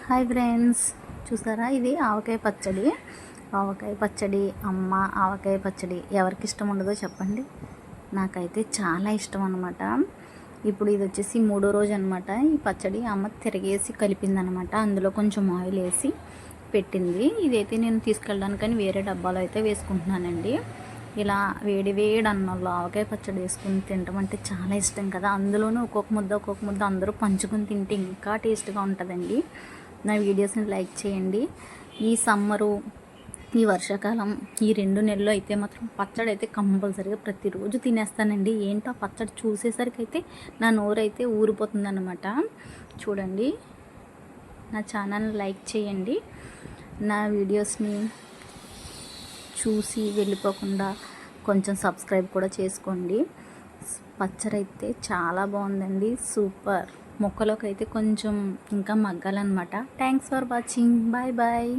Hi friends, చూసారా ఇది ఆవకాయ పచ్చడి. అమ్మ ఆవకాయ పచ్చడి ఎవరికి ఇష్టం ఉండదో చెప్పండి. నాకైతే చాలా ఇష్టం అనమాట. ఇప్పుడు ఇది వచ్చేసి 3వ రోజు అనమాట. ఈ పచ్చడి అమ్మ తిరిగేసి కలిపిందనమాట. అందులో కొంచెం ఆయిల్ వేసి పెట్టింది. ఇదైతే నేను తీసుకెళ్ళడానికని వేరే డబ్బాలో అయితే వేసుకుంటున్నానండి. ఇలా వేడి వేడి అన్నంలో ఆవకాయ పచ్చడి వేసుకుని తినడం అంటే చాలా ఇష్టం కదా. అందులోనూ ఒక్కొక్క ముద్ద అందరూ పంచుకొని తింటే ఇంకా టేస్ట్గా ఉంటుందండి. నా వీడియోస్ని లైక్ చేయండి. ఈ సమ్మరు, ఈ వర్షాకాలం, ఈ 2 నెలలు అయితే మాత్రం పచ్చడి అయితే కంపల్సరీగా ప్రతిరోజు తినేస్తానండి. ఏంటో పచ్చడి చూసేసరికి అయితే నా నోరైతే ఊరిపోతుందన్నమాట. చూడండి, నా ఛానల్ని లైక్ చేయండి. నా వీడియోస్ని చూసి వెళ్ళిపోకుండా కొంచెం సబ్స్క్రైబ్ కూడా చేసుకోండి. పచ్చడి అయితే చాలా బాగుందండి, సూపర్. ముక్కలోకి అయితే కొంచెం ఇంకా మగ్గాలన్నమాట. Thanks for watching. Bye bye.